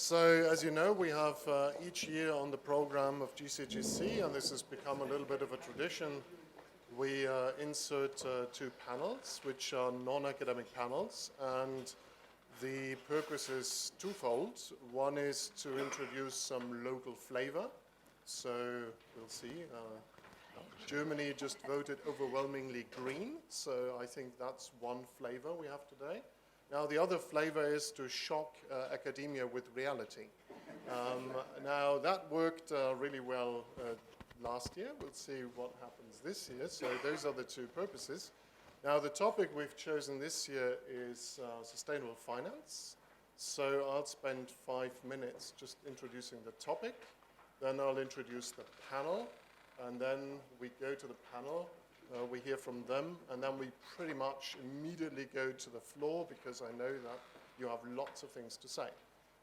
So, as you know, we have each year on the program of GCGC, and this has become a little bit of a tradition, we insert two panels, which are non-academic panels, and the purpose is twofold. One is to introduce some local flavor. So, we'll see. Germany just voted overwhelmingly green, so I think that's one flavor we have today. Now, the other flavor is to shock academia with reality. Now, that worked really well last year. We'll see what happens this year. So those are the two purposes. Now, the topic we've chosen this year is sustainable finance. So I'll spend 5 minutes just introducing the topic. Then I'll introduce the panel. And then we go to the panel. We hear from them, and then we pretty much immediately go to the floor because I know that you have lots of things to say.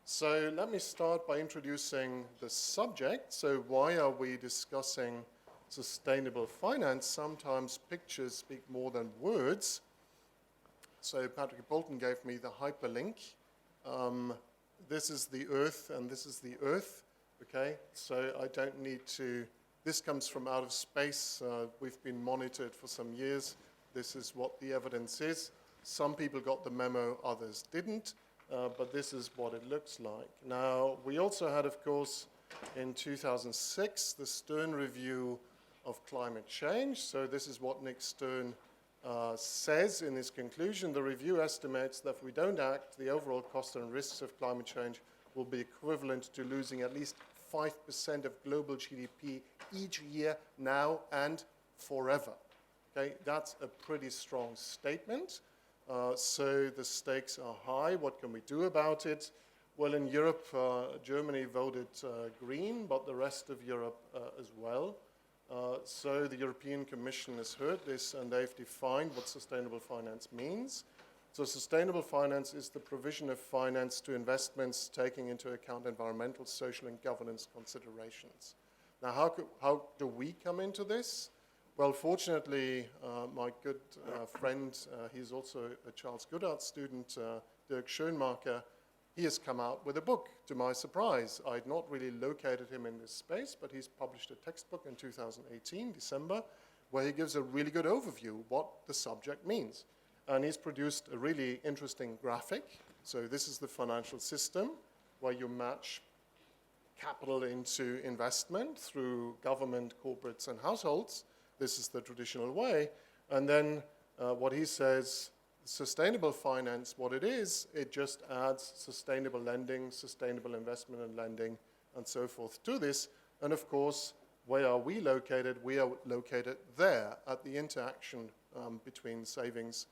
So let me start by introducing the subject. So why are we discussing sustainable finance? Sometimes pictures speak more than words. So Patrick Bolton gave me the hyperlink. This is the Earth, and this is the Earth. Okay, so I don't need to. This comes from outer space. We've been monitored for some years. This is what the evidence is. Some people got the memo, others didn't, but this is what it looks like. Now, we also had, of course, in 2006, the Stern Review of Climate Change. So this is what Nick Stern says in his conclusion. The review estimates that if we don't act, the overall cost and risks of climate change will be equivalent to losing at least 5% of global GDP each year, now and forever. Okay, that's a pretty strong statement. So the stakes are high. What can we do about it? Well, in Europe, Germany voted green, but the rest of Europe as well. So the European Commission has heard this, and they've defined what sustainable finance means. So sustainable finance is the provision of finance to investments taking into account environmental, social, and governance considerations. Now, how do we come into this? Well, fortunately, my good friend, he's also a Charles Goodhart student, Dirk Schoenmaker, he has come out with a book, to my surprise. I'd not really located him in this space, but he's published a textbook in 2018, December, where he gives a really good overview of what the subject means. And he's produced a really interesting graphic. So this is the financial system where you match capital into investment through government, corporates, and households. This is the traditional way. And then what he says, sustainable finance, what it is, it just adds sustainable lending, sustainable investment and lending, and so forth to this. And of course, where are we located? We are located there at the interaction between savings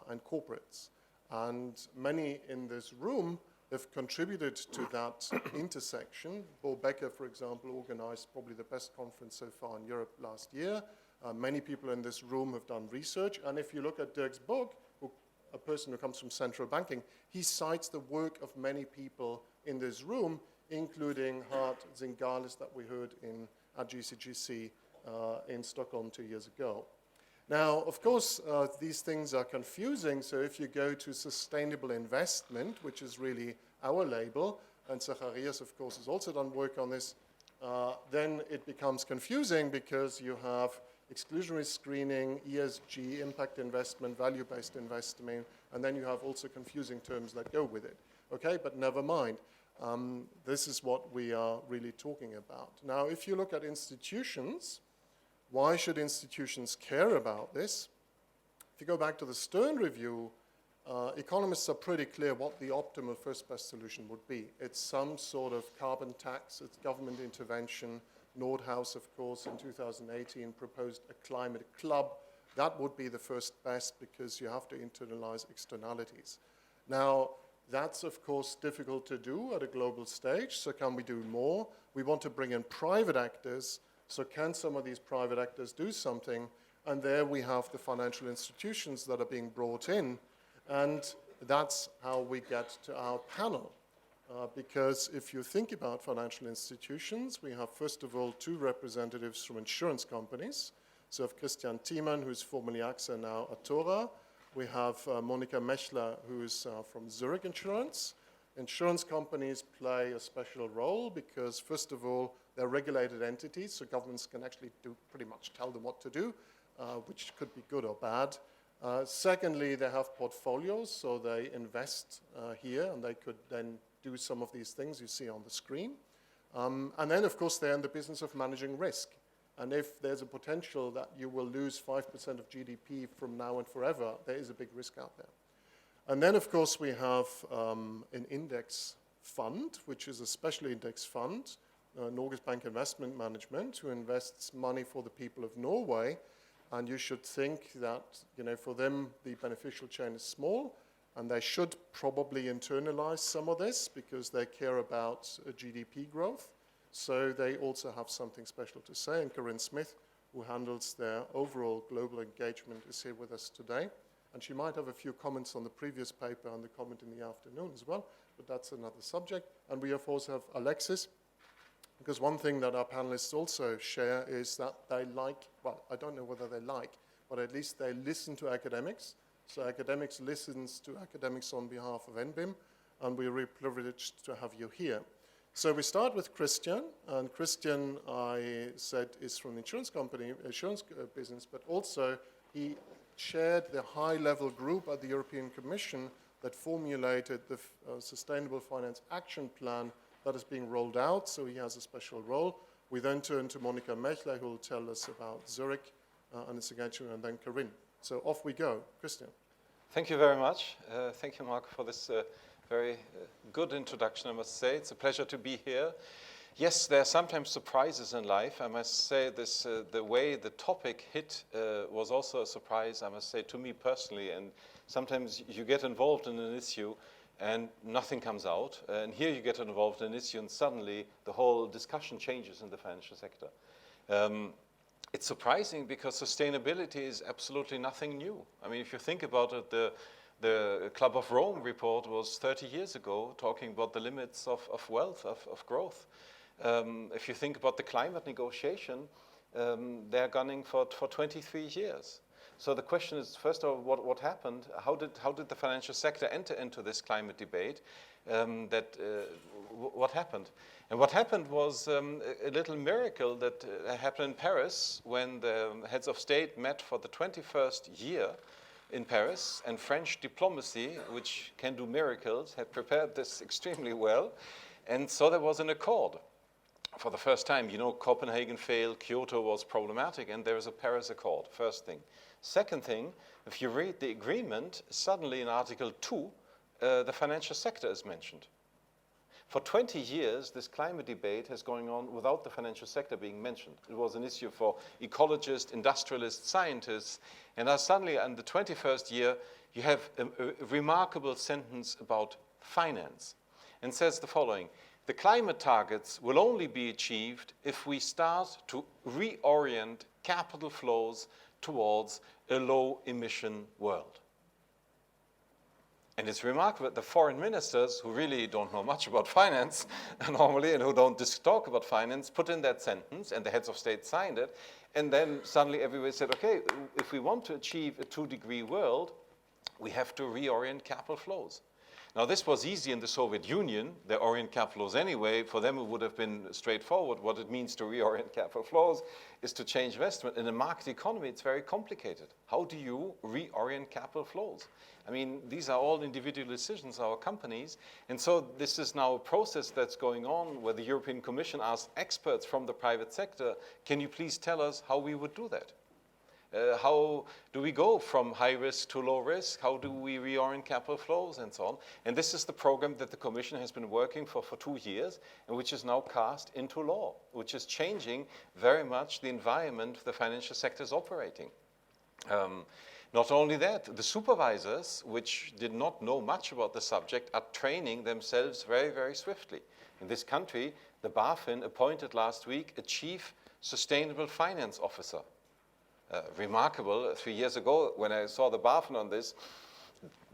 and corporates. And many in this room have contributed to that intersection. Bo Becker, for example, organized probably the best conference so far in Europe last year. Many people in this room have done research. And if you look at Dirk's book, a person who comes from central banking, he cites the work of many people in this room, including Hart Zingalis that we heard at GCGC in Stockholm 2 years ago. Now, of course, these things are confusing. So if you go to sustainable investment, which is really our label, and Zacharias, of course, has also done work on this, then it becomes confusing because you have exclusionary screening, ESG, impact investment, value-based investment, and then you have also confusing terms that go with it. Okay, but never mind. This is what we are really talking about. Now, if you look at institutions, why should institutions care about this? If you go back to the Stern Review, economists are pretty clear what the optimal first best solution would be. It's some sort of carbon tax, it's government intervention. Nordhaus, of course, in 2018 proposed a climate club. That would be the first best because you have to internalize externalities. Now, that's, of course, difficult to do at a global stage, so can we do more? We want to bring in private actors. So can some of these private actors do something? And there we have the financial institutions that are being brought in. And that's how we get to our panel. Because if you think about financial institutions, we have, first of all, 2 representatives from insurance companies. So we have Christian Thiemann, who's formerly AXA, now Athora. We have Monika Mechler, who's from Zurich Insurance. Insurance companies play a special role because, first of all, they're regulated entities, so governments can actually pretty much tell them what to do, which could be good or bad. Secondly, they have portfolios, so they invest here, and they could then do some of these things you see on the screen. And then, of course, they're in the business of managing risk. And if there's a potential that you will lose 5% of GDP from now and forever, there is a big risk out there. And then, of course, we have an index fund, which is a special index fund, Norges Bank Investment Management, who invests money for the people of Norway. And you should think that, for them, the beneficial chain is small, and they should probably internalize some of this because they care about GDP growth. So they also have something special to say. And Corinne Smith, who handles their overall global engagement, is here with us today. And she might have a few comments on the previous paper and the comment in the afternoon as well, but that's another subject. And we, of course, have Alexis, because one thing that our panelists also share is that they like, well, I don't know whether they like, but at least they listen to academics. So academics listens to academics on behalf of NBIM, and we're really privileged to have you here. So we start with Christian, and Christian, I said, is from the insurance business, but also he chaired the high-level group at the European Commission that formulated the Sustainable Finance Action Plan that is being rolled out, so he has a special role. We then turn to Monica Mechler, who will tell us about Zurich and its engagement, and then Corinne. So off we go. Christian. Thank you very much. Thank you, Mark, for this very good introduction, I must say. It's a pleasure to be here. Yes, there are sometimes surprises in life. I must say this, the way the topic hit was also a surprise, I must say, to me personally. And sometimes you get involved in an issue and nothing comes out. And here you get involved in an issue and suddenly the whole discussion changes in the financial sector. It's surprising because sustainability is absolutely nothing new. I mean, if you think about it, the Club of Rome report was 30 years ago talking about the limits of wealth, of growth. If you think about the climate negotiation, they're gunning for 23 years. So the question is, first of all, what happened? How did the financial sector enter into this climate debate? What happened? And what happened was a little miracle that happened in Paris when the heads of state met for the 21st year in Paris, and French diplomacy, which can do miracles, had prepared this extremely well. And so there was an accord. For the first time, Copenhagen failed, Kyoto was problematic, and there is a Paris Accord, first thing. Second thing, if you read the agreement, suddenly in Article 2, the financial sector is mentioned. For 20 years, this climate debate has going on without the financial sector being mentioned. It was an issue for ecologists, industrialists, scientists, and now suddenly in the 21st year, you have a remarkable sentence about finance, and says the following: the climate targets will only be achieved if we start to reorient capital flows towards a low-emission world. And it's remarkable that the foreign ministers, who really don't know much about finance normally and who don't talk about finance, put in that sentence, and the heads of state signed it, and then suddenly everybody said, okay, if we want to achieve a 2-degree world, we have to reorient capital flows. Now, this was easy in the Soviet Union. They orient capital flows anyway. For them, it would have been straightforward. What it means to reorient capital flows is to change investment. In a market economy, it's very complicated. How do you reorient capital flows? I mean, these are all individual decisions of our companies. And so this is now a process that's going on where the European Commission asks experts from the private sector, can you please tell us how we would do that? How do we go from high risk to low risk? How do we reorient capital flows and so on? And this is the program that the Commission has been working for 2 years and which is now cast into law, which is changing very much the environment the financial sector is operating. Not only that, the supervisors, which did not know much about the subject, are training themselves very, very swiftly. In this country, the BaFin appointed last week a Chief Sustainable Finance Officer. Remarkable. 3 years ago, when I saw the BaFin on this,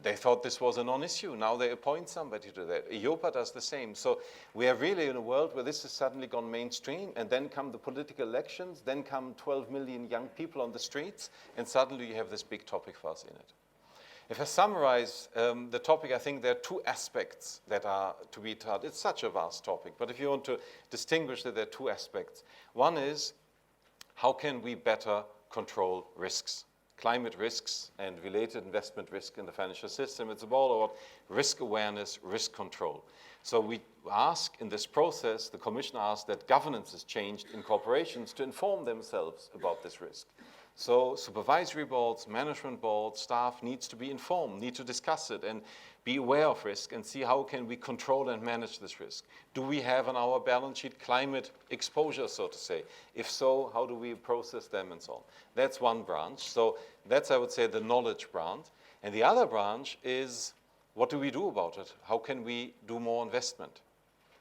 they thought this was a non-issue. Now they appoint somebody to that. EIOPA does the same. So we are really in a world where this has suddenly gone mainstream, and then come the political elections, then come 12 million young people on the streets, and suddenly you have this big topic for us in it. If I summarize the topic, I think there are two aspects that are to be taught. It's such a vast topic, but if you want to distinguish that, there are two aspects. One is, how can we better control risks? Climate risks and related investment risk in the financial system. It's all about risk awareness, risk control. So we ask in this process, the Commission asks that governance is changed in corporations to inform themselves about this risk. So supervisory boards, management boards, staff needs to be informed, need to discuss it and be aware of risk and see how can we control and manage this risk. Do we have on our balance sheet climate exposure, so to say? If so, how do we process them and so on? That's one branch. So that's, I would say, the knowledge branch. And the other branch is, what do we do about it? How can we do more investment?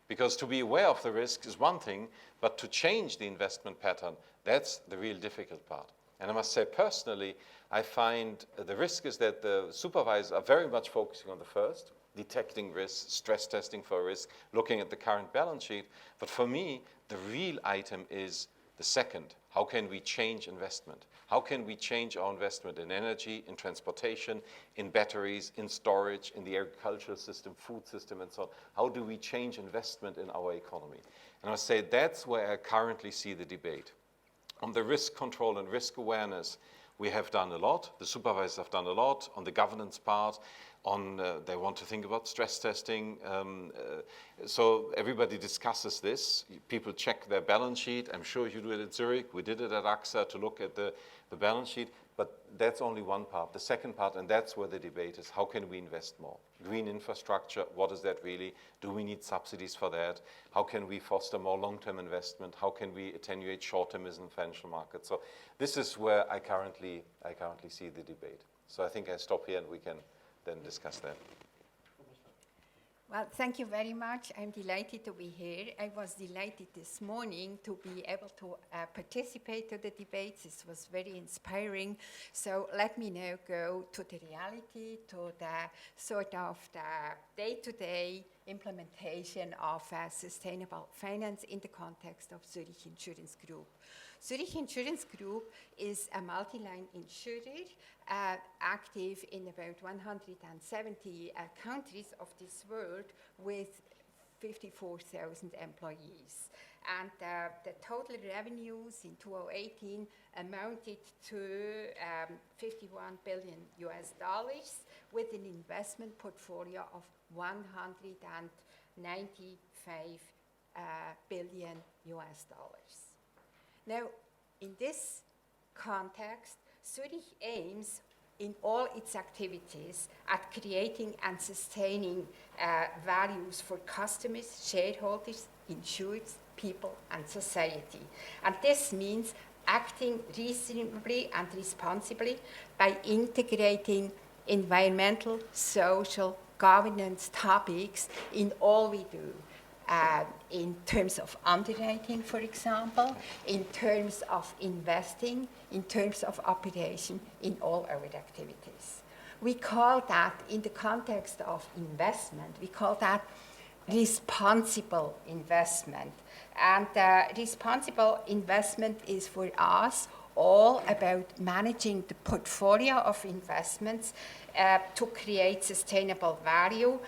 Because to be aware of the risk is one thing, but to change the investment pattern, that's the real difficult part. And I must say, personally, I find the risk is that the supervisors are very much focusing on the first, detecting risk, stress testing for risk, looking at the current balance sheet. But for me, the real item is the second. How can we change investment? How can we change our investment in energy, in transportation, in batteries, in storage, in the agricultural system, food system, and so on? How do we change investment in our economy? And I must say, that's where I currently see the debate. On the risk control and risk awareness, we have done a lot. The supervisors have done a lot. On the governance part, they want to think about stress testing. So everybody discusses this. People check their balance sheet. I'm sure you do it at Zurich. We did it at AXA to look at the balance sheet. But that's only one part. The second part, and that's where the debate is, how can we invest more? Green infrastructure, what is that really? Do we need subsidies for that? How can we foster more long-term investment? How can we attenuate short-termism in financial markets? So this is where I currently see the debate. So I think I stop here and we can then discuss that. Well, thank you very much. I'm delighted to be here. I was delighted this morning to be able to participate to the debates. This was very inspiring. So let me now go to the reality, to the sort of the day-to-day implementation of sustainable finance in the context of Zurich Insurance Group. Zurich Insurance Group is a multi-line insurer active in about 170 countries of this world with 54,000 employees. And the total revenues in 2018 amounted to $51 billion with an investment portfolio of 195 billion US dollars. Now, in this context, Zurich aims in all its activities at creating and sustaining values for customers, shareholders, insureds, people, and society. And this means acting reasonably and responsibly by integrating environmental, social, governance topics in all we do. In terms of underwriting, for example, in terms of investing, in terms of operation, in all our activities. We call that, in the context of investment, we call that responsible investment. And responsible investment is for us all about managing the portfolio of investments to create sustainable value.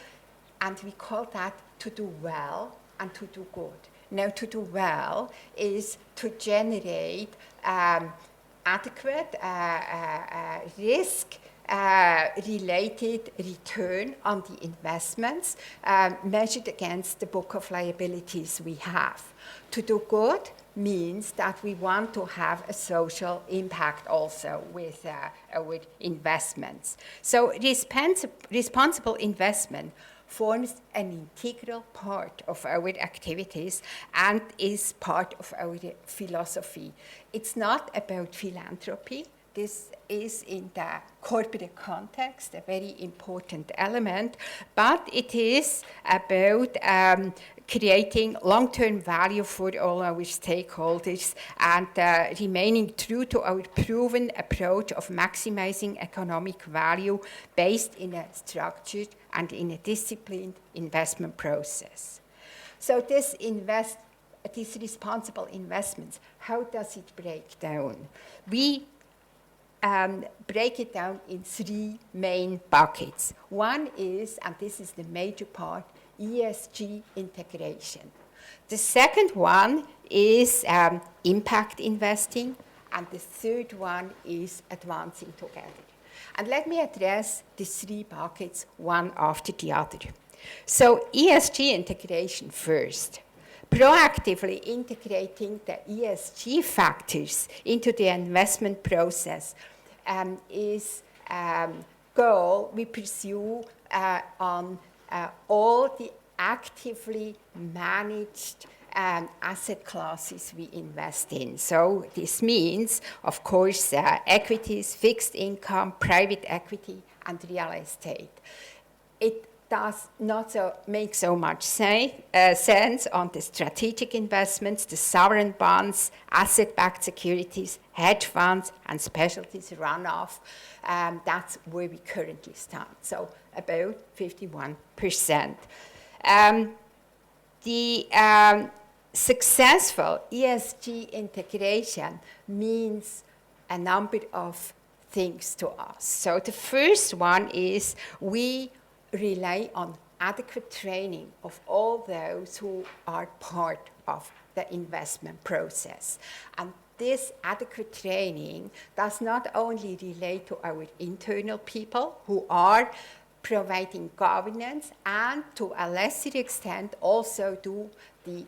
And we call that to do well and to do good. Now, to do well is to generate adequate risk-related return on the investments measured against the book of liabilities we have. To do good means that we want to have a social impact also with our investments. So responsible investment forms an integral part of our activities and is part of our philosophy. It's not about philanthropy. This is in the corporate context a very important element, but it is about creating long-term value for all our stakeholders and remaining true to our proven approach of maximizing economic value based in a structured and in a disciplined investment process. So these responsible investments, how does it break down? We break it down in three main buckets. One is, and this is the major part, ESG integration. The second one is impact investing, and the third one is advancing together. And let me address the three buckets one after the other. So ESG integration first. Proactively integrating the ESG factors into the investment process is a goal we pursue on all the actively managed asset classes we invest in. So this means, of course, equities, fixed income, private equity, and real estate. It does not make so much sense on the strategic investments, the sovereign bonds, asset-backed securities, hedge funds, and specialties runoff. That's where we currently stand, so about 51%. The successful ESG integration means a number of things to us. So the first one is we rely on adequate training of all those who are part of the investment process. And this adequate training does not only relate to our internal people who are providing governance, and to a lesser extent also do the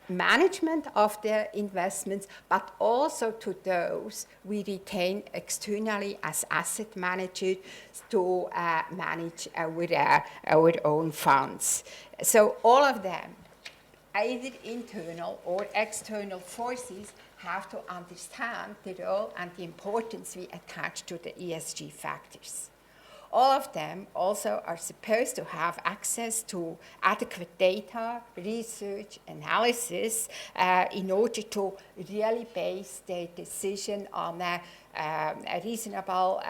management of the investments, but also to those we retain externally as asset managers to manage our own funds. So all of them, either internal or external forces, have to understand the role and the importance we attach to the ESG factors. All of them also are supposed to have access to adequate data, research, analysis, in order to really base their decision on a reasonable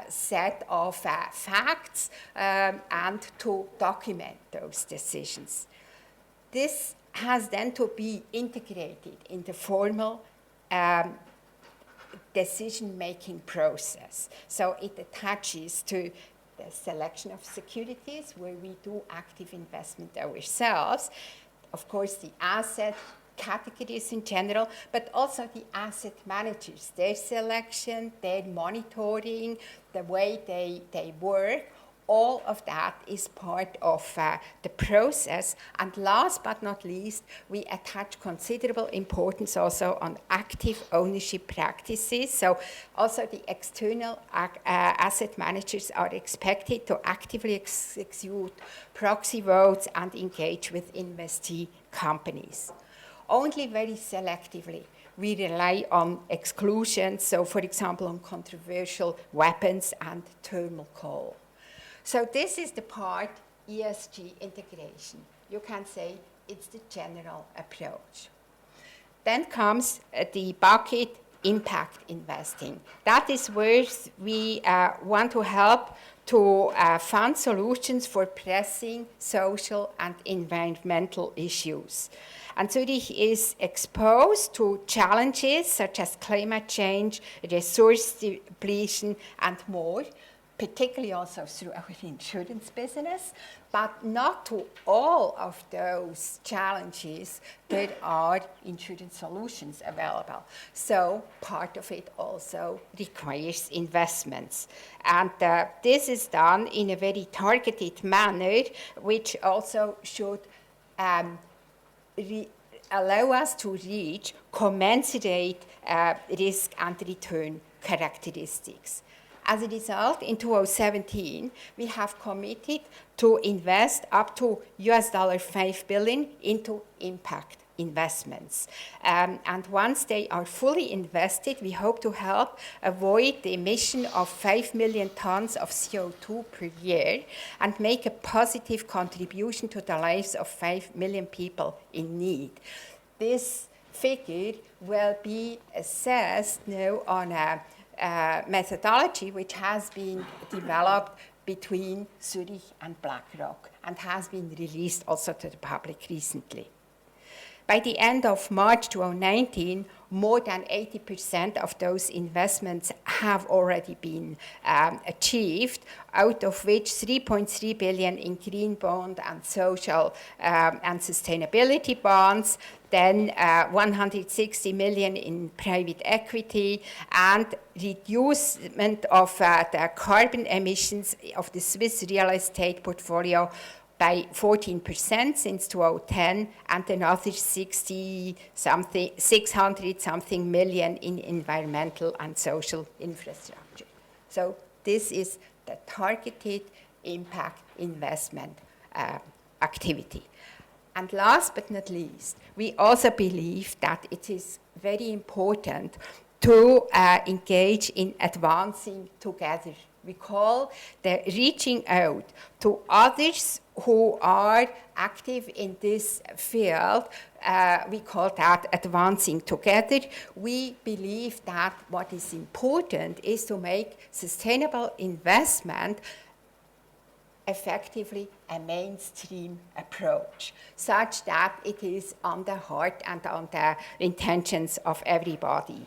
set of facts and to document those decisions. This has then to be integrated in the formal decision-making process. So it attaches to the selection of securities where we do active investment ourselves, of course the asset categories in general, but also the asset managers, their selection, their monitoring, the way they work. All of that is part of the process. And last but not least, we attach considerable importance also on active ownership practices. So also the external asset managers are expected to actively execute proxy votes and engage with investee companies. Only very selectively we rely on exclusions, so for example on controversial weapons and thermal coal. So this is the part, ESG integration. You can say it's the general approach. Then comes the bucket, impact investing. That is where we want to help to fund solutions for pressing social and environmental issues. And Zurich is exposed to challenges such as climate change, resource depletion, and more, particularly also through our insurance business, but not to all of those challenges there are insurance solutions available. So part of it also requires investments. And this is done in a very targeted manner, which also should allow us to reach commensurate risk and return characteristics. As a result, in 2017, we have committed to invest up to $5 billion into impact investments. And once they are fully invested, we hope to help avoid the emission of 5 million tons of CO2 per year and make a positive contribution to the lives of 5 million people in need. This figure will be assessed now on a methodology which has been developed between Zurich and BlackRock and has been released also to the public recently. By the end of March 2019, more than 80% of those investments have already been achieved, out of which 3.3 billion in green bond and social and sustainability bonds, then 160 million in private equity, and reducement of the carbon emissions of the Swiss real estate portfolio by 14% since 2010, and another 600 something million in environmental and social infrastructure. So this is the targeted impact investment activity. And last but not least, we also believe that it is very important to engage in advancing together. We call the reaching out to others who are active in this field. We call that advancing together. We believe that what is important is to make sustainable investment effectively a mainstream approach, such that it is on the heart and on the intentions of everybody.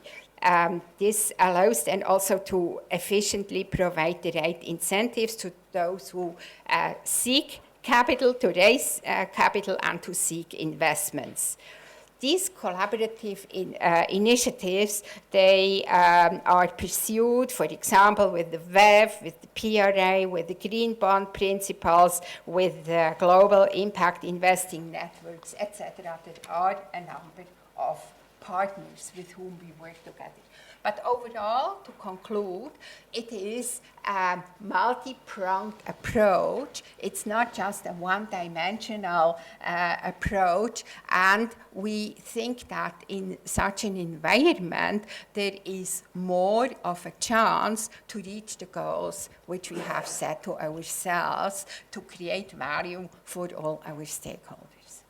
This allows then also to efficiently provide the right incentives to those who seek capital, to raise capital, and to seek investments. These collaborative initiatives, they are pursued, for example, with the WEF, with the PRA, with the Green Bond Principles, with the Global Impact Investing Networks, etc. There are a number of partners with whom we work together. But overall, to conclude, it is a multi-pronged approach. It's not just a one-dimensional approach, and we think that in such an environment, there is more of a chance to reach the goals which we have set to ourselves to create value for all our stakeholders.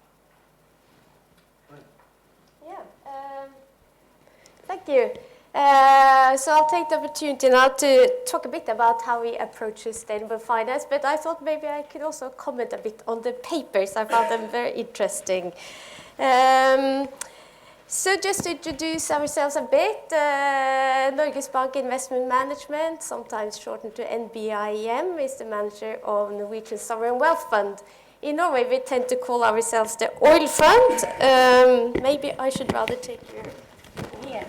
Thank you. So I'll take the opportunity now to talk a bit about how we approach sustainable finance, but I thought maybe I could also comment a bit on the papers. I found them very interesting. So just to introduce ourselves a bit, Norges Bank Investment Management, sometimes shortened to NBIM, is the manager of Norwegian Sovereign Wealth Fund. In Norway, we tend to call ourselves the oil fund. Maybe I should rather take your... Yeah.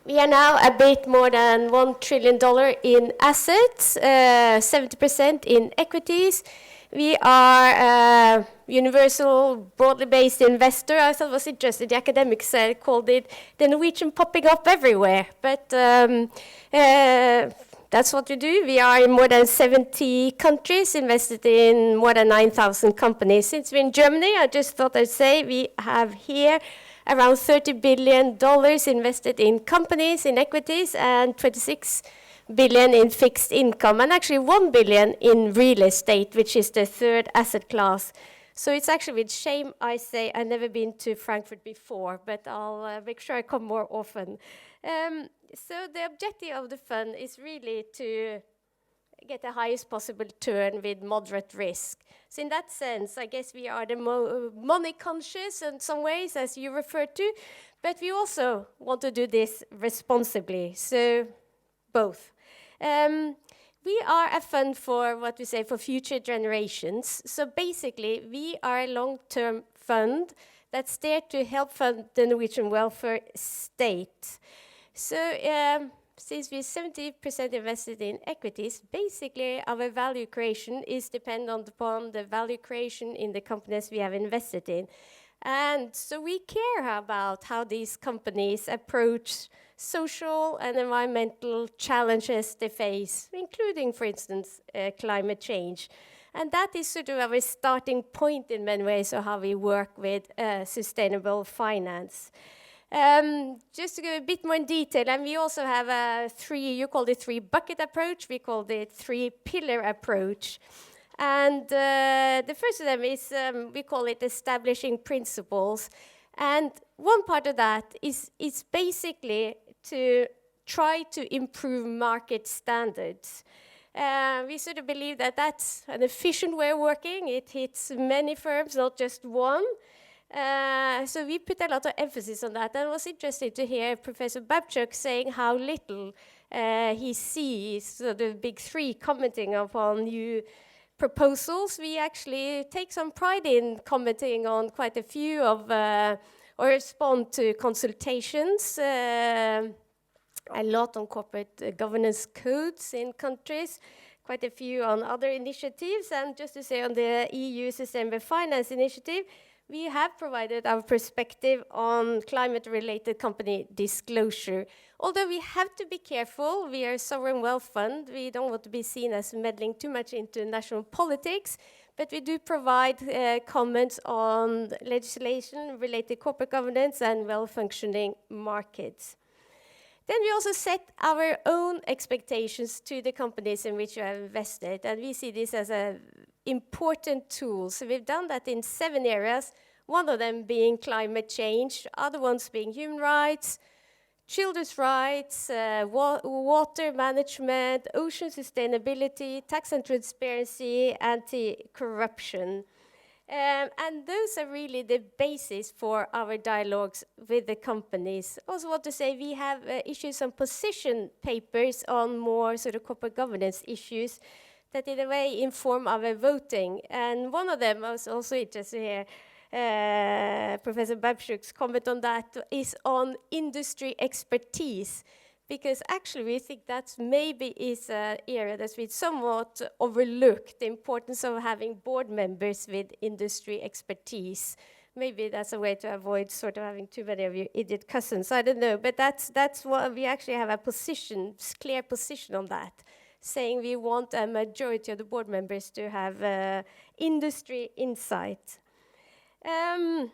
We are now a bit more than $1 trillion in assets, 70% in equities. We are a universal, broadly based investor. I thought it was interesting. The academics called it the Norwegian popping up everywhere. But that's what we do. We are in more than 70 countries, invested in more than 9,000 companies. Since we're in Germany, I just thought I'd say we have here around $30 billion invested in companies, in equities, and 26 billion in fixed income, and actually 1 billion in real estate, which is the third asset class. So it's actually with shame I say I've never been to Frankfurt before, but I'll make sure I come more often. So the objective of the fund is really to get the highest possible return with moderate risk. So in that sense, I guess we are the money conscious in some ways, as you referred to, but we also want to do this responsibly, so both. We are a fund for what we say for future generations. So basically, we are a long-term fund that's there to help fund the Norwegian welfare state. So since we're 70% invested in equities, basically our value creation is dependent upon the value creation in the companies we have invested in. And so we care about how these companies approach social and environmental challenges they face, including, for instance, climate change. And that is sort of our starting point in many ways of how we work with sustainable finance. Just to go a bit more in detail, and we also have a you call it three-bucket approach, we call it three-pillar approach. And the first of them is, we call it establishing principles. And one part of that is basically to try to improve market standards. We sort of believe that that's an efficient way of working. It hits many firms, not just one. So we put a lot of emphasis on that. And it was interesting to hear Professor Babchuk saying how little he sees the big three commenting upon new proposals. We actually take some pride in commenting on quite a few of, or respond to consultations, a lot on corporate governance codes in countries, quite a few on other initiatives, and just to say on the EU Sustainable Finance Initiative, we have provided our perspective on climate-related company disclosure. Although we have to be careful, we are a sovereign wealth fund, we don't want to be seen as meddling too much into national politics, but we do provide comments on legislation related corporate governance and well-functioning markets. Then we also set our own expectations to the companies in which we have invested, and we see this as an important tool. So we've done that in 7 areas, one of them being climate change, other ones being human rights, children's rights, water management, ocean sustainability, tax and transparency, anti-corruption. And those are really the basis for our dialogues with the companies. Also want to say we have issued some position papers on more sort of corporate governance issues that in a way inform our voting. And one of them, I was also interested to hear Professor Babchuk's comment on that, is on industry expertise. Because actually we think that maybe is an area that's been somewhat overlooked, the importance of having board members with industry expertise. Maybe that's a way to avoid sort of having too many of you idiot cousins, I don't know. But that's what we actually have a position, clear position on that, saying we want a majority of the board members to have industry insight. Then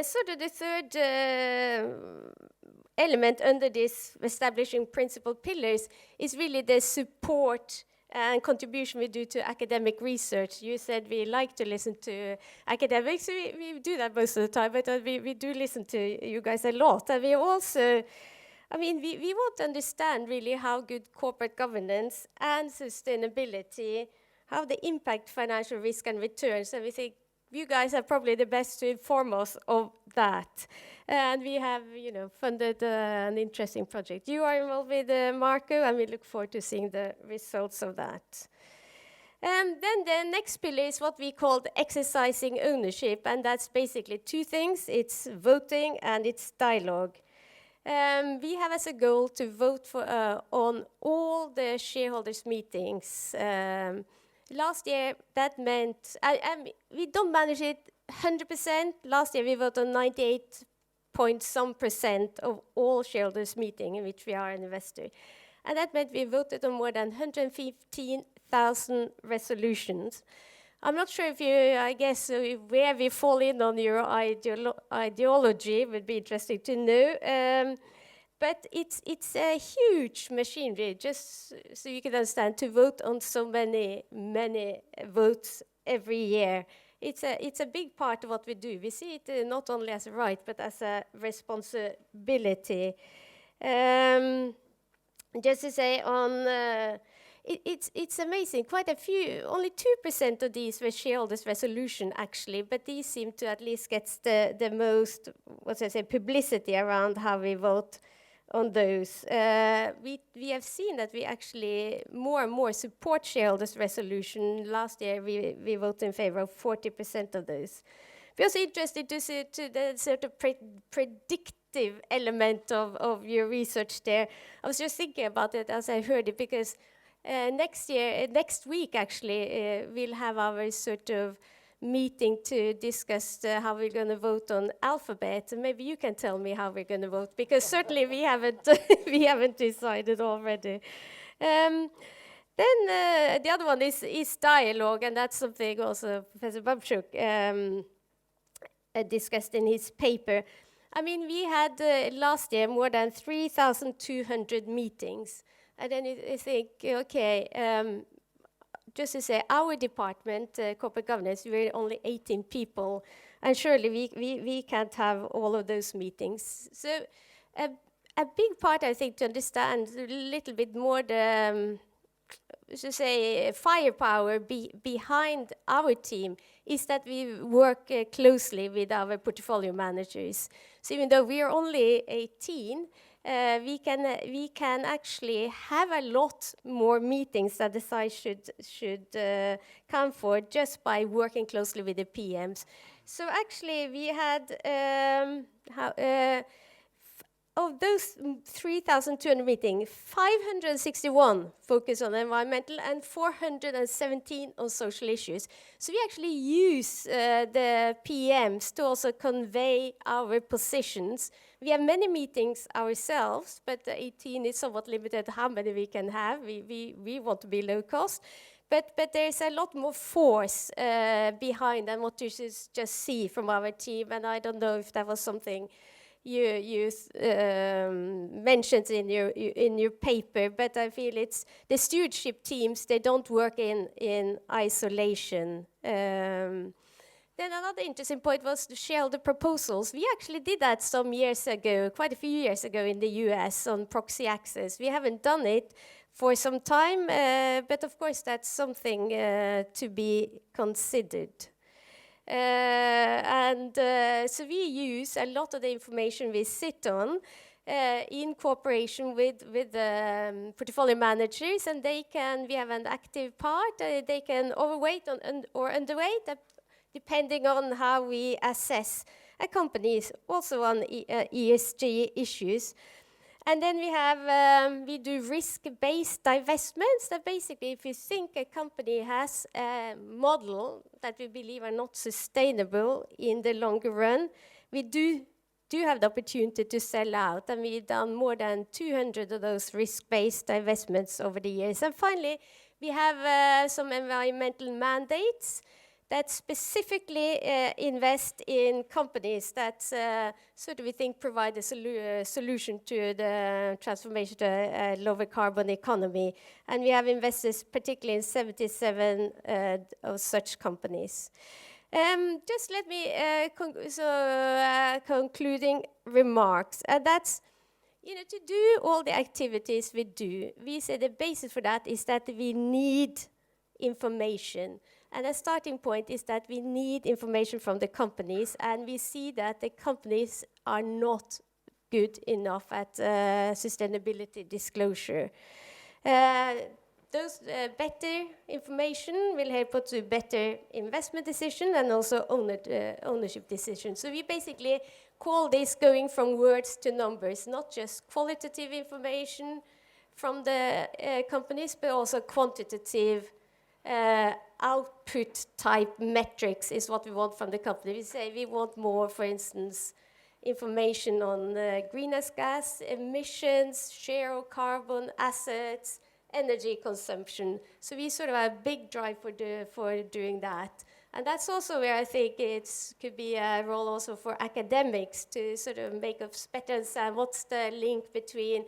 sort of the third element under this establishing principal pillars is really the support and contribution we do to academic research. You said we like to listen to academics. We do that most of the time, but we do listen to you guys a lot. And we also, I mean, we want to understand really how good corporate governance and sustainability, how they impact financial risk and returns. And we think you guys are probably the best to inform us of that. And we have, funded an interesting project. You are involved with Marco, and we look forward to seeing the results of that. And then the next pillar is what we call exercising ownership, and that's basically 2 things. It's voting and it's dialogue. We have as a goal to vote for, on all the shareholders' meetings. Last year, that meant, we don't manage it 100%. Last year, we voted on 98% of all shareholders' meetings in which we are an investor. And that meant we voted on more than 115,000 resolutions. I'm not sure if you, I guess, where we fall in on your ideology would be interesting to know. But it's a huge machinery, just so you can understand, to vote on so many votes every year. It's a big part of what we do. We see it not only as a right, but as a responsibility. Just to say on, it's amazing, quite a few, only 2% of these were shareholders' resolution actually, but these seem to at least get the most, publicity around how we vote on those. We have seen that we actually more and more support shareholders' resolution. Last year we voted in favor of 40% of those. We're also interested to see to the sort of predictive element of your research there. I was just thinking about it as I heard it, because next week actually we'll have our sort of meeting to discuss how we're going to vote on alphabet. And maybe you can tell me how we're going to vote, because certainly we haven't we haven't decided already. Then the other one is dialogue, and that's something also Professor Babchuk discussed in his paper. I mean, we had last year more than 3,200 meetings, and then you think, okay. Just to say, our department, corporate governance, we're only 18 people, and surely we can't have all of those meetings. So a big part, I think, to understand a little bit more the, to say, firepower behind our team is that we work closely with our portfolio managers. So even though we are only 18, we can actually have a lot more meetings that the site should come for just by working closely with the PMs. So actually, we had of those 3,200 meetings, 561 focus on environmental and 417 on social issues. So we actually use the PMs to also convey our positions. We have many meetings ourselves, but the 18 is somewhat limited how many we can have. We want to be low cost. But there's a lot more force behind than what you just see from our team. And I don't know if that was something you mentioned in your paper, but I feel it's the stewardship teams, they don't work in isolation. Then another interesting point was the shareholder proposals. We actually did that some years ago, quite a few years ago in the US on proxy access. We haven't done it for some time, but of course that's something to be considered. So we use a lot of the information we sit on in cooperation with portfolio managers, and we have an active part. They can overweight or underweight, depending on how we assess a company, also on ESG issues. And then we do risk-based divestments. That basically, if you think a company has a model that we believe are not sustainable in the longer run, we do have the opportunity to sell out. And we've done more than 200 of those risk-based divestments over the years. And finally, we have some environmental mandates that specifically invest in companies that sort of we think provide a solution to the transformation to a lower carbon economy. And we have investors particularly in 77 of such companies. Just let me, concluding remarks. That's, to do all the activities we do, we say the basis for that is that we need information. And a starting point is that we need information from the companies, and we see that the companies are not good enough at sustainability disclosure. Those better information will help us to better investment decision and also ownership decisions. So we basically call this going from words to numbers, not just qualitative information from the companies, but also quantitative output type metrics is what we want from the company. We say we want more, for instance, information on greenhouse gas emissions, share of carbon, assets, energy consumption. So we sort of have a big drive for doing that. And that's also where I think it could be a role also for academics to sort of make us better understand what's the link between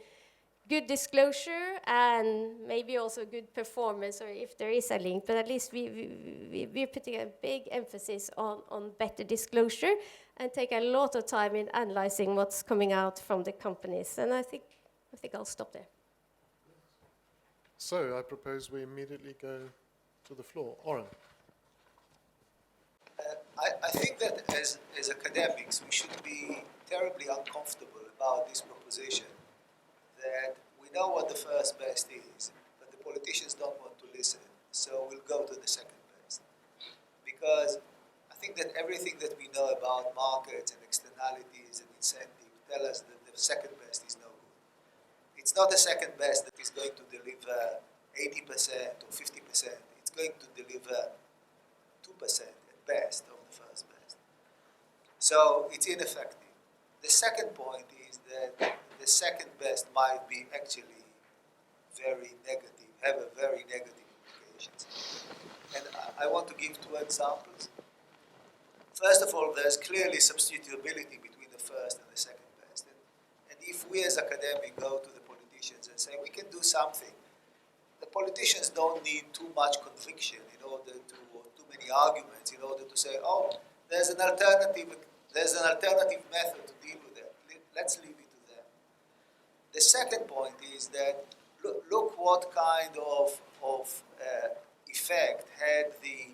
good disclosure and maybe also good performance, or if there is a link. But at least we're putting a big emphasis on better disclosure and take a lot of time in analyzing what's coming out from the companies. And I think I'll stop there. So I propose we immediately go to the floor. Oren. I think that as academics, we should be terribly uncomfortable about this proposition that we know what the first best is, but the politicians don't want to listen, so we'll go to the second best. Because I think that everything that we know about markets and externalities and incentives tell us that the second best is no good. It's not the second best that is going to deliver 80% or 50%. It's going to deliver 2% at best of the first best. So it's ineffective. The second point is that the second best might be actually very negative, have a very negative implications. And I want to give two examples. First of all, there's clearly substitutability between the first and the second best. And if we as academics go to the politicians and say we can do something, the politicians don't need too much conviction in order to, or too many arguments in order to say, oh, there's an alternative method to deal with that. Let's leave it to them. The second point is that look what kind of effect had the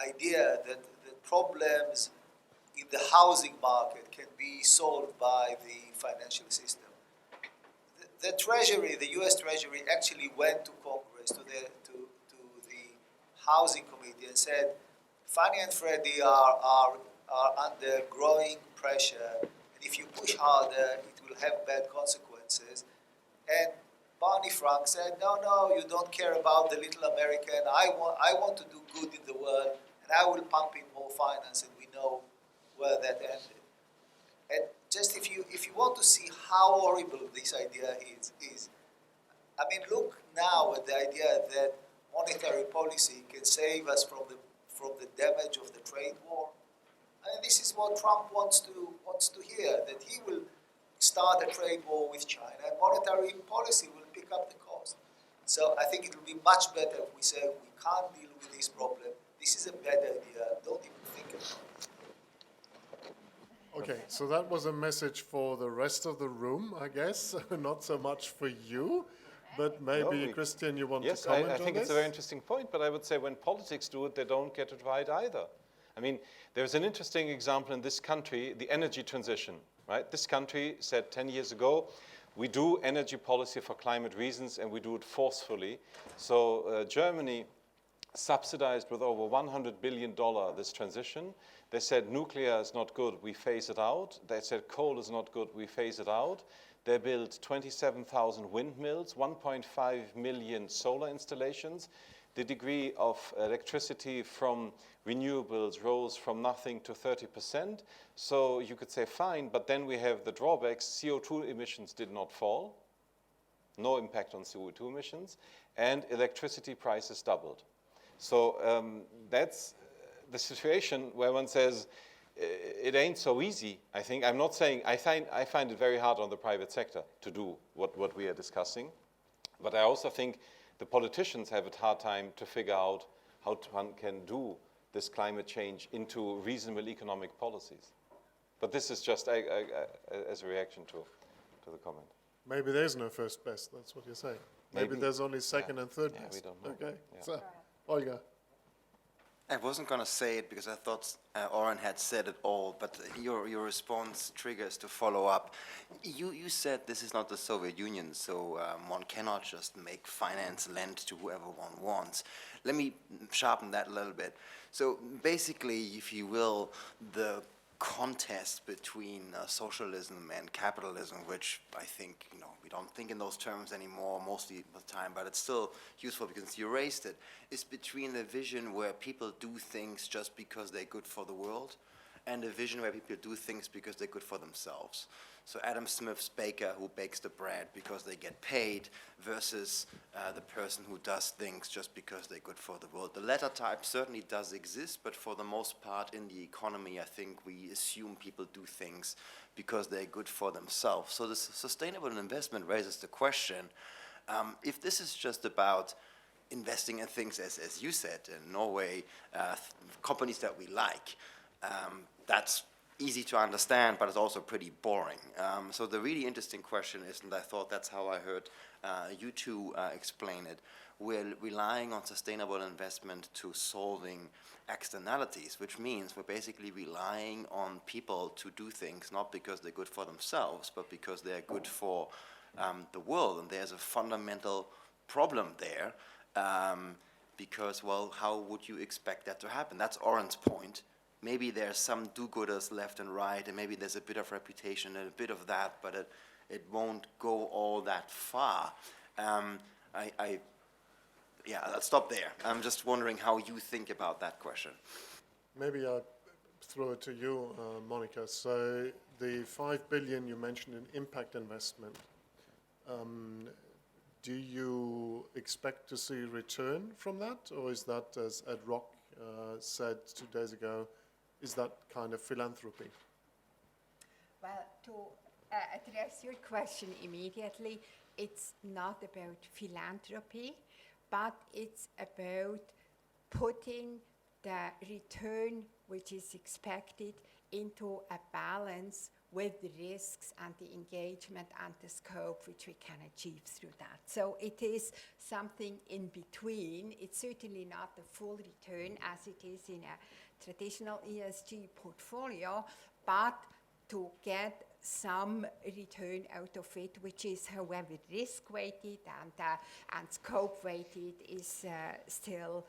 idea that the problems in the housing market can be solved by the financial system. The Treasury, the U.S. Treasury, actually went to Congress, to the Housing Committee, and said, Fannie and Freddie are under growing pressure, and if you push harder, it will have bad consequences. And Barney Frank said, no, you don't care about the little American. I want to do good in the world, and I will pump in more finance, and we know where that ended. And just if you want to see how horrible this idea is, I mean, look now at the idea that monetary policy can save us from the damage of the trade war. I mean, this is what Trump wants to hear, that he will start a trade war with China, and monetary policy will pick up the cost. So I think it will be much better if we say we can't deal with this problem. This is a bad idea. Don't even think about it. Okay, so that was a message for the rest of the room, I guess, not so much for you, but maybe, Christian, you want to comment on this? Yes, I think it's a very interesting point, but I would say when politics do it, they don't get it right either. I mean, there's an interesting example in this country, the energy transition, right? This country said 10 years ago, we do energy policy for climate reasons, and we do it forcefully. So Germany subsidized with over $100 billion this transition. They said nuclear is not good, we phase it out. They said coal is not good, we phase it out. They built 27,000 windmills, 1.5 million solar installations. The degree of electricity from renewables rose from nothing to 30%. So you could say fine, but then we have the drawbacks. CO2 emissions did not fall, no impact on CO2 emissions, and electricity prices doubled. So that's the situation where one says, it ain't so easy, I think. I'm not saying, I find it very hard on the private sector to do what we are discussing. But I also think the politicians have a hard time to figure out how one can do this climate change into reasonable economic policies. But this is just as a reaction to the comment. Maybe there's no first best, that's what you're saying. Maybe there's only second and third best. We don't know. Okay, Yeah. so, Olga. I wasn't going to say it because I thought Oren had said it all, but your response triggers to follow up. You said this is not the Soviet Union, so one cannot just make finance lend to whoever one wants. Let me sharpen that a little bit. So basically, if you will, the contest between socialism and capitalism, which I think, we don't think in those terms anymore mostly of the time, but it's still useful because you raised it, is between a vision where people do things just because they're good for the world and a vision where people do things because they're good for themselves. So Adam Smith's baker who bakes the bread because they get paid versus the person who does things just because they're good for the world. The latter type certainly does exist, but for the most part in the economy, I think we assume people do things because they're good for themselves. So this sustainable investment raises the question, if this is just about investing in things, as you said, in Norway, companies that we like, that's easy to understand, but it's also pretty boring. So the really interesting question is, and I thought that's how I heard you two explain it, we're relying on sustainable investment to solving externalities, which means we're basically relying on people to do things not because they're good for themselves, but because they're good for the world. And there's a fundamental problem there because, well, how would you expect that to happen? That's Oren's point. Maybe there's some do-gooders left and right, and maybe there's a bit of reputation and a bit of that, but it won't go all that far. Yeah, let's stop there. I'm just wondering how you think about that question. Maybe I'll throw it to you, Monica. So the 5 billion you mentioned in impact investment, do you expect to see return from that? Or is that, as Ed Rock said 2 days ago, is that kind of philanthropy? Well, to address your question immediately, it's not about philanthropy, but it's about putting the return which is expected into a balance with the risks and the engagement and the scope which we can achieve through that. So it is something in between. It's certainly not the full return as it is in a traditional ESG portfolio, but to get some return out of it, which is, however, risk-weighted and scope-weighted, is still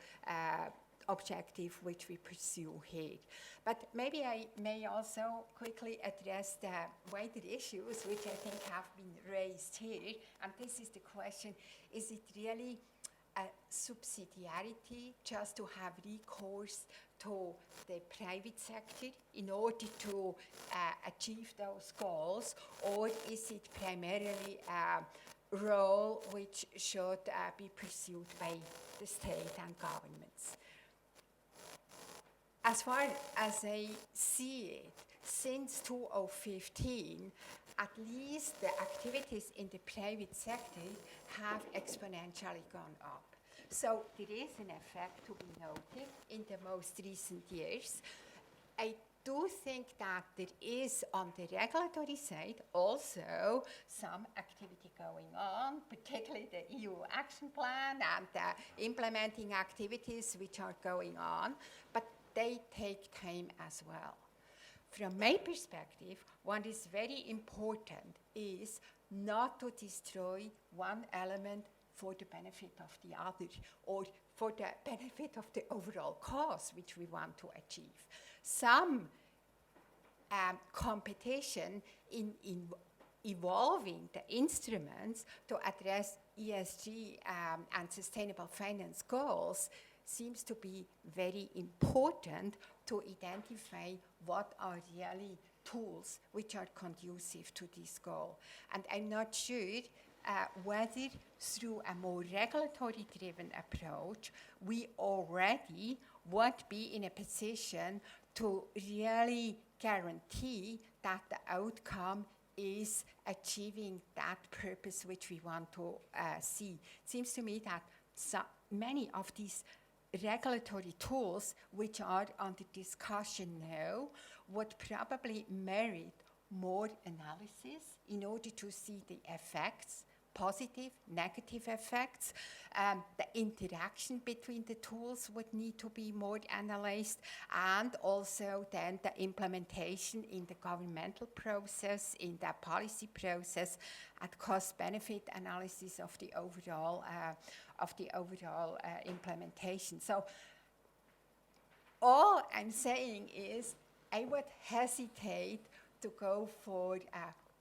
objective which we pursue here. But maybe I may also quickly address the wider issues which I think have been raised here, and this is the question: is it really a subsidiarity just to have recourse to the private sector in order to achieve those goals, or is it primarily a role which should be pursued by the state and governments? As far as I see it, since 2015, at least the activities in the private sector have exponentially gone up. So there is an effect to be noted in the most recent years. I do think that there is, on the regulatory side, also some activity going on, particularly the EU Action Plan and the implementing activities which are going on, but they take time as well. From my perspective, what is very important is not to destroy one element for the benefit of the other, or for the benefit of the overall cause which we want to achieve. Some competition in evolving the instruments to address ESG and sustainable finance goals seems to be very important to identify what are really tools which are conducive to this goal. And I'm not sure whether through a more regulatory-driven approach, we already would be in a position to really guarantee that the outcome is achieving that purpose which we want to see. It seems to me that many of these regulatory tools which are under discussion now would probably merit more analysis in order to see the effects, positive, negative effects. The interaction between the tools would need to be more analyzed, and also then the implementation in the governmental process, in the policy process, and cost-benefit analysis of the overall implementation. So all I'm saying is I would hesitate to go for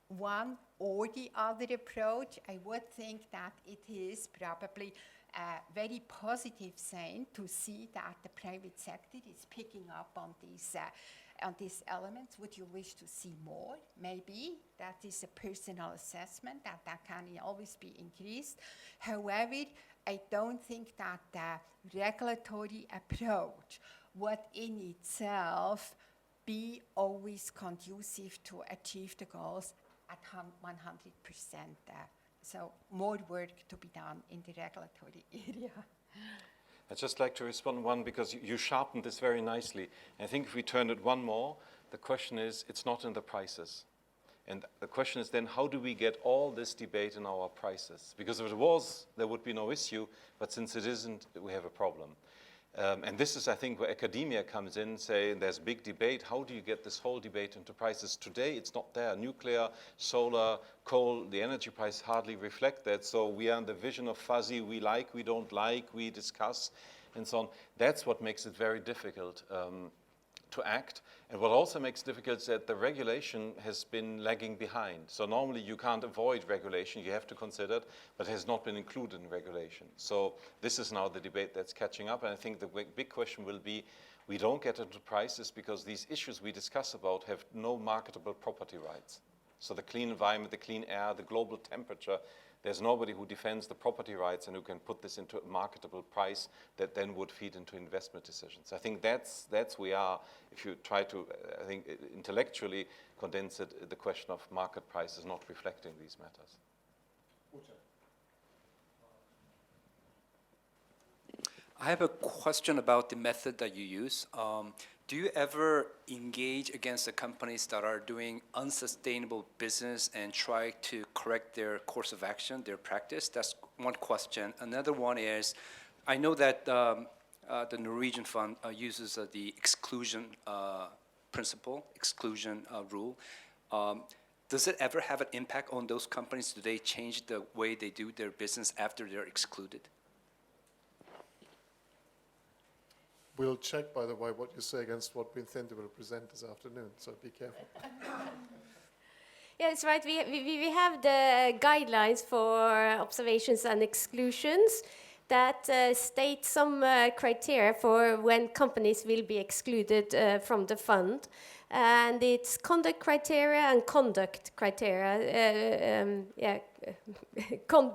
one or the other approach. I would think that it is probably a very positive sign to see that the private sector is picking up on these elements. Would you wish to see more? Maybe. That is a personal assessment, that can always be increased. However, I don't think that the regulatory approach would in itself be always conducive to achieve the goals at 100%. So more work to be done in the regulatory area. I'd just like to respond one, because you sharpened this very nicely. I think if we turn it one more, the question is, it's not in the prices. And the question is then, how do we get all this debate in our prices? Because if it was, there would be no issue, but since it isn't, we have a problem. And this is, I think, where academia comes in, saying there's big debate. How do you get this whole debate into prices? Today, it's not there. Nuclear, solar, coal, the energy price hardly reflect that. So we are in the vision of fuzzy, we like, we don't like, we discuss, and so on. That's what makes it very difficult to act. And what also makes it difficult is that the regulation has been lagging behind. So normally you can't avoid regulation, you have to consider it, but it has not been included in regulation. So this is now the debate that's catching up, and I think the big question will be, we don't get into prices because these issues we discuss about have no marketable property rights. So the clean environment, the clean air, the global temperature, there's nobody who defends the property rights and who can put this into a marketable price that then would feed into investment decisions. I think that's we are, if you try to, I think, intellectually condense it, the question of market prices not reflecting these matters. I have a question about the method that you use. Do you ever engage against the companies that are doing unsustainable business and try to correct their course of action, their practice? That's one question. Another one is, I know that the Norwegian fund uses the exclusion principle, exclusion rule. Does it ever have an impact on those companies? Do they change the way they do their business after they're excluded? We'll check, by the way, what you say against what we intend to present this afternoon, so be careful. Yeah, it's right. We have the guidelines for observations and exclusions that state some criteria for when companies will be excluded from the fund. And it's conduct criteria and conduct criteria,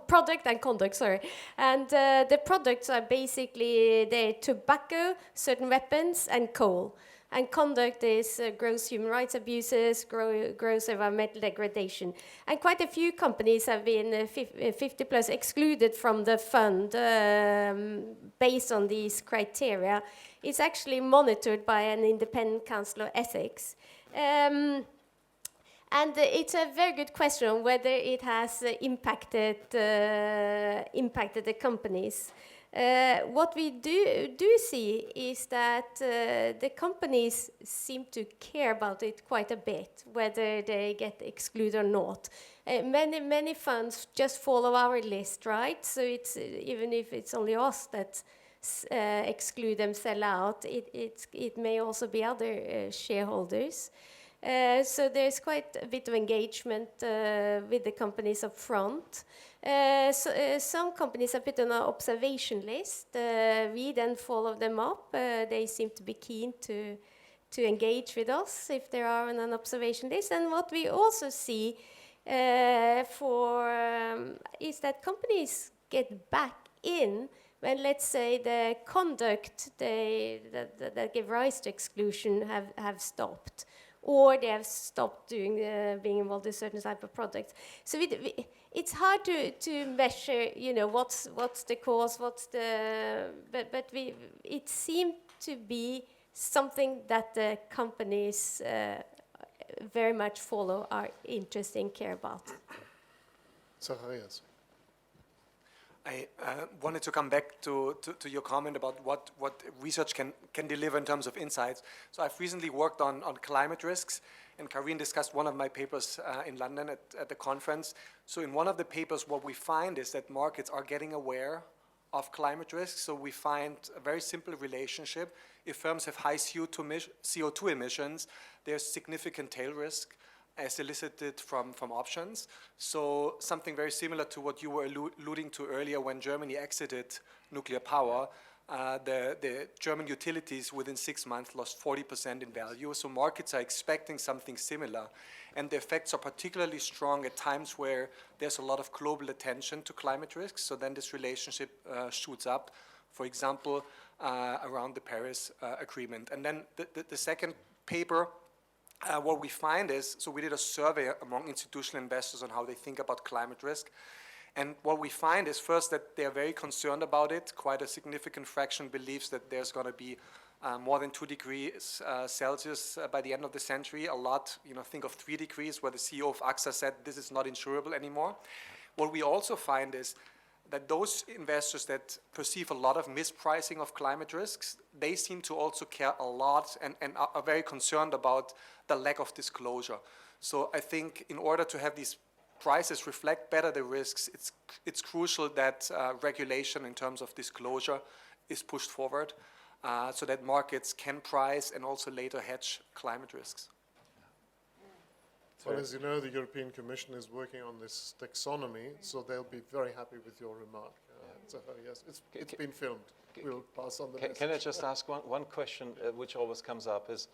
product and conduct, sorry. And the products are basically the tobacco, certain weapons, and coal. And conduct is gross human rights abuses, gross environmental degradation. And quite a few companies have been 50 plus excluded from the fund based on these criteria. It's actually monitored by an independent council of ethics. And it's a very good question on whether it has impacted the companies. What we do see is that the companies seem to care about it quite a bit, whether they get excluded or not. Many funds just follow our list, right? So it's even if it's only us that exclude them, sell out, it may also be other shareholders. So there's quite a bit of engagement with the companies up front. Some companies are put on an observation list. We then follow them up. They seem to be keen to engage with us if they are on an observation list. And what we also see is that companies get back in when, let's say, the conduct that give rise to exclusion have stopped, or they have stopped doing being involved in certain type of products. So it's hard to measure, what's the cause, but it seemed to be something that the companies very much follow, are interested and care about. Zacharias. I wanted to come back to your comment about what research can deliver in terms of insights. So I've recently worked on climate risks, and Karine discussed one of my papers in London at the conference. So in one of the papers, what we find is that markets are getting aware of climate risks. So we find a very simple relationship. If firms have high CO2 emissions, there's significant tail risk as elicited from options. So something very similar to what you were alluding to earlier when Germany exited nuclear power. The German utilities within 6 months lost 40% in value. So markets are expecting something similar. And the effects are particularly strong at times where there's a lot of global attention to climate risks. So then this relationship shoots up, for example, around the Paris Agreement. And then the second paper, what we find is, so we did a survey among institutional investors on how they think about climate risk. And what we find is first that they're very concerned about it. Quite a significant fraction believes that there's going to be more than 2 degrees Celsius by the end of the century. A lot, think of 3 degrees, where the CEO of AXA said this is not insurable anymore. What we also find is that those investors that perceive a lot of mispricing of climate risks, they seem to also care a lot and are very concerned about the lack of disclosure. So I think in order to have these prices reflect better the risks, it's crucial that regulation in terms of disclosure is pushed forward so that markets can price and also later hedge climate risks. Well, as you know, the European Commission is working on this taxonomy, so they'll be very happy with your remark. Yes, it's been filmed. We'll pass on the message. Can I just ask one question which always comes up is,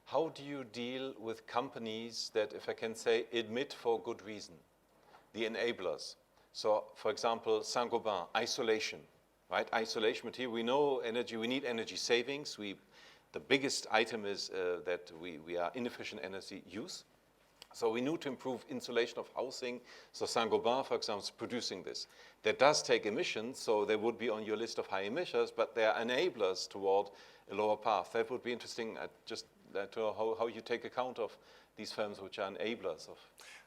how do you deal with companies that, if I can say, admit for good reason, the enablers? So, for example, Saint-Gobain, isolation, right? Isolation material, we know energy, we need energy savings. The biggest item is that we are inefficient energy use. So we need to improve insulation of housing. So Saint-Gobain, for example, is producing this. That does take emissions, so they would be on your list of high emitters, but they are enablers toward a lower path. That would be interesting, just to know how you take account of these firms which are enablers of.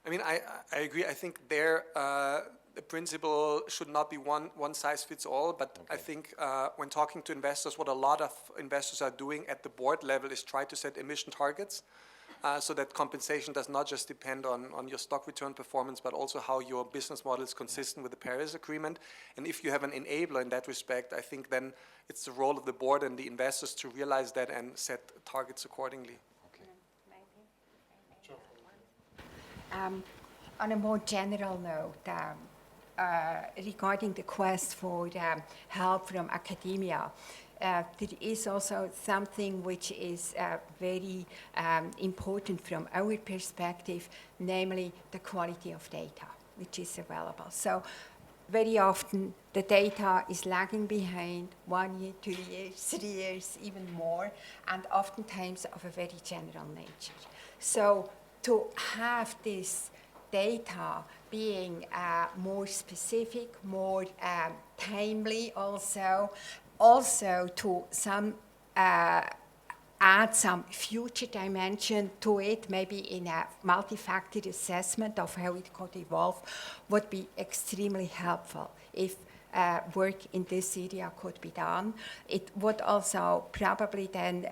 I mean, I agree. I think there the principle should not be one size fits all, but I think when talking to investors, what a lot of investors are doing at the board level is try to set emission targets so that compensation does not just depend on your stock return performance, but also how your business model is consistent with the Paris Agreement. And if you have an enabler in that respect, I think then it's the role of the board and the investors to realize that and set targets accordingly. On a more general note, regarding the quest for help from academia, there is also something which is very important from our perspective, namely the quality of data which is available. So very often the data is lagging behind 1 year, 2 years, 3 years, even more, and oftentimes of a very general nature. So to have this data being more specific, more timely also to some add some future dimension to it, maybe in a multi-factor assessment of how it could evolve, would be extremely helpful if work in this area could be done. It would also probably then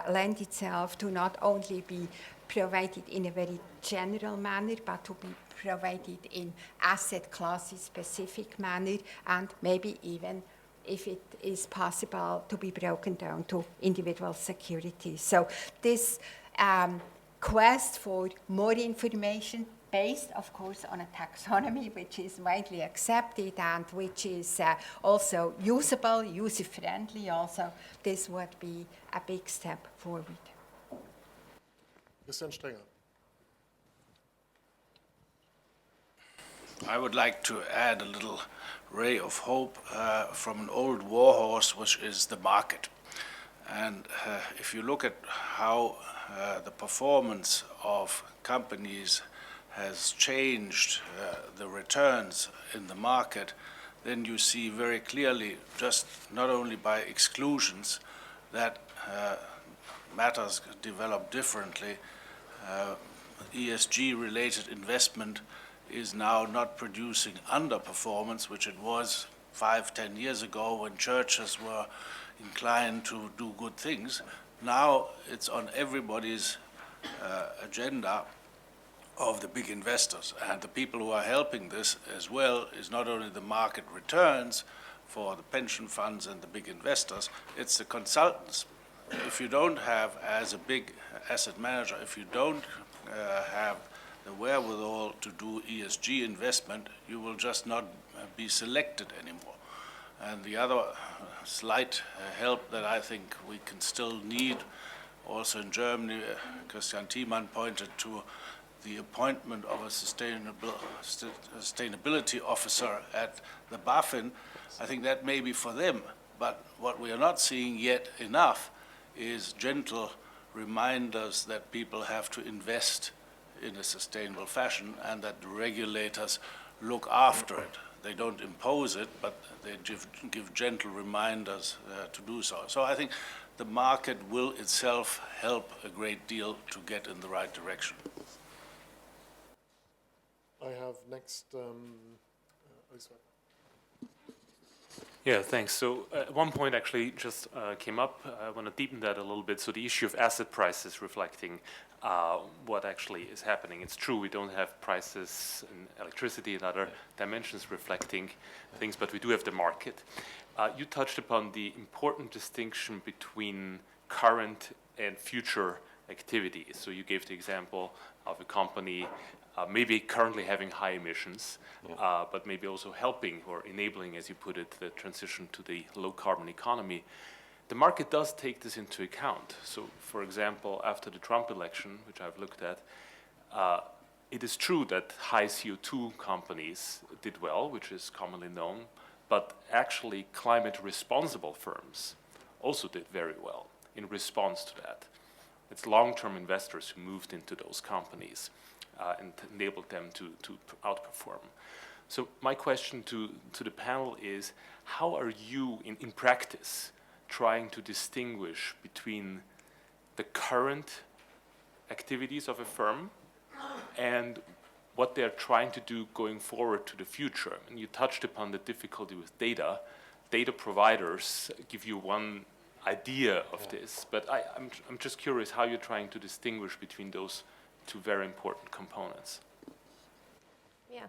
lend itself to not only be provided in a very general manner, but to be provided in asset classes specific manner, and maybe even, if it is possible, to be broken down to individual securities. So this quest for more information, based, of course, on a taxonomy which is widely accepted and which is also usable, user-friendly also, this would be a big step forward. Christian Strenger. I would like to add a little ray of hope from an old warhorse, which is the market. And if you look at how the performance of companies has changed the returns in the market, then you see very clearly, just not only by exclusions, that matters develop differently. ESG-related investment is now not producing underperformance, which it was 5-10 years ago when churches were inclined to do good things. Now it's on everybody's agenda of the big investors. And the people who are helping this as well is not only the market returns for the pension funds and the big investors, it's the consultants. If you don't have, as a big asset manager, if you don't have the wherewithal to do ESG investment, you will just not be selected anymore. And the other slight help that I think we can still need, also in Germany, Christian Thiemann pointed to the appointment of a sustainability officer at the BaFin. I think that may be for them, but what we are not seeing yet enough is gentle reminders that people have to invest in a sustainable fashion and that the regulators look after it. They don't impose it, but they give gentle reminders to do so. So I think the market will itself help a great deal to get in the right direction. I have next, Yeah, thanks. So one point actually just came up. I want to deepen that a little bit. So the issue of asset prices reflecting what actually is happening. It's true we don't have prices in electricity and other dimensions reflecting things, but we do have the market. You touched upon the important distinction between current and future activities. So you gave the example of a company maybe currently having high emissions, but maybe also helping or enabling, as you put it, the transition to the low-carbon economy. The market does take this into account. So, for example, after the Trump election, which I've looked at, it is true that high CO2 companies did well, which is commonly known, but actually climate-responsible firms also did very well in response to that. It's long-term investors who moved into those companies. and enabled them to outperform. So my question to the panel is, how are you in practice trying to distinguish between the current activities of a firm and what they're trying to do going forward to the future? And you touched upon the difficulty with data. Data providers give you one idea of this, but I'm just curious how you're trying to distinguish between those two very important components. Yeah.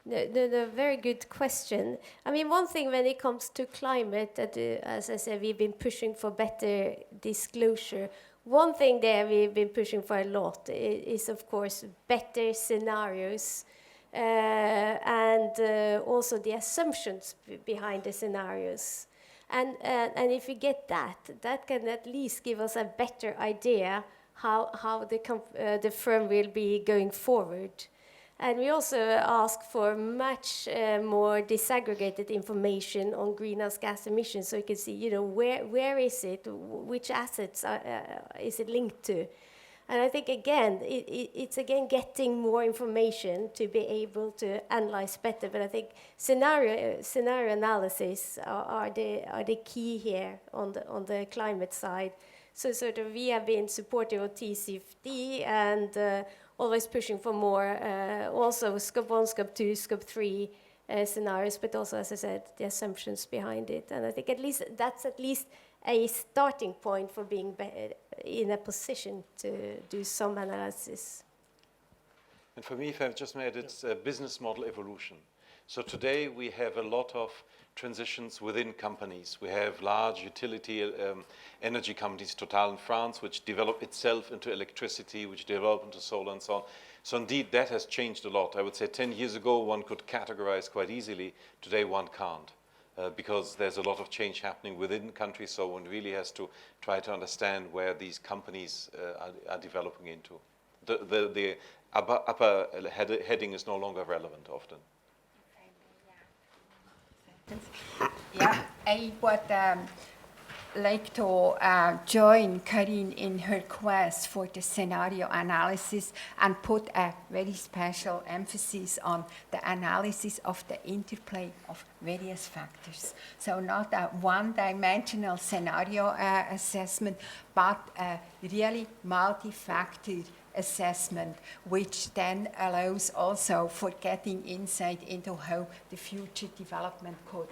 The very good question. I mean, one thing when it comes to climate, that as I said, we've been pushing for better disclosure. One thing there we've been pushing for a lot is of course, better scenarios and also the assumptions behind the scenarios. And if we get that can at least give us a better idea how the firm will be going forward. And we also ask for much more disaggregated information on greenhouse gas emissions, so you can see, you know, where is it, which assets is it linked to. And I think, again, it's again getting more information to be able to analyze better. But I think scenario analysis are the key here on the climate side. So sort of we have been supportive of TCFD and always pushing for more, also Scope 1, Scope 2, Scope 3 scenarios, but also, as I said, the assumptions behind it. And I think at least that's at least a starting point for being in a position to do some analysis. And for me, if I've just made it, it's a business model evolution. So today we have a lot of transitions within companies. We have large utility energy companies, Total in France, which develop itself into electricity, which develop into solar and so on. So indeed, that has changed a lot. I would say 10 years ago, one could categorize quite easily. Today, one can't, because there's a lot of change happening within countries, so one really has to try to understand where these companies are developing into. The upper heading is no longer relevant often. Yeah, I would like to join Karine in her quest for the scenario analysis and put a very special emphasis on the analysis of the interplay of various factors. So not a one-dimensional scenario assessment, but a really multi-factor assessment, which then allows also for getting insight into how the future development could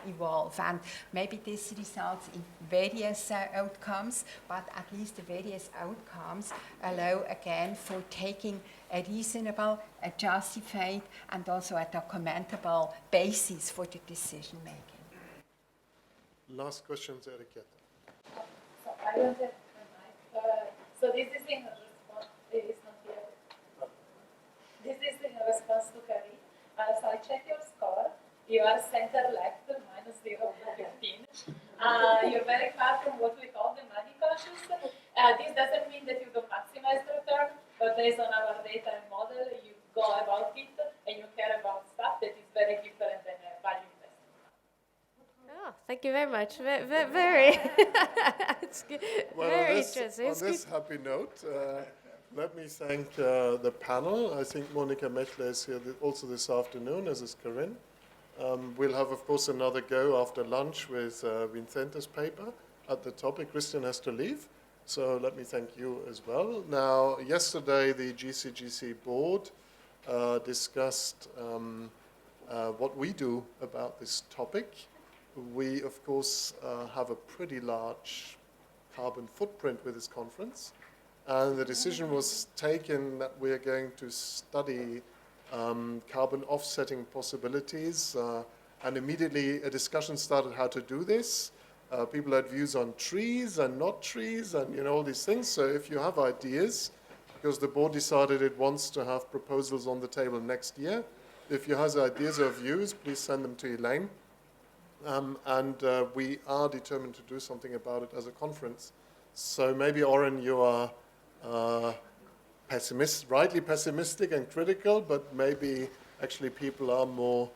evolve. And maybe this results in various outcomes, but at least the various outcomes allow again for taking a reasonable, a justified, and also a documentable basis for the decision making. Last question, Enriqueta. So I wanted to so this is in response. It's not here. This is in response to Karine. So I checked your score. You are center left, minus 0.15. You're very far from what we call the money conscious. This doesn't mean that you don't maximize the return, but based on our data and model, you go about it and you care about stuff that is very different than a value investment. Oh, thank you very much. Very, it's good. Well, Very on this happy note, let me thank the panel. I think Monika Mechler is here also this afternoon, as is Corinne. We'll have, of course, another go after lunch with Vincente's paper at the topic. Christian has to leave, so let me thank you as well. Now, yesterday, the GCGC board discussed what we do about this topic. We, of course, have a pretty large carbon footprint with this conference. And the decision was taken that we are going to study carbon offsetting possibilities. And immediately a discussion started how to do this. People had views on trees and not trees and all these things. So if you have ideas, because the board decided it wants to have proposals on the table next year, if you have ideas or views, please send them to Elaine. And we are determined to do something about it as a conference. So maybe, Oren, you are rightly pessimistic and critical, but maybe actually people are more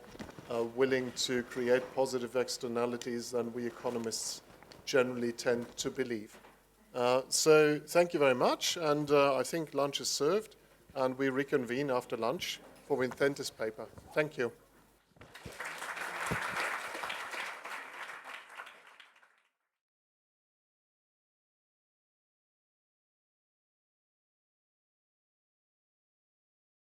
willing to create positive externalities than we economists generally tend to believe. So thank you very much, and I think lunch is served. and we reconvene after lunch for Vincente's paper. Thank you.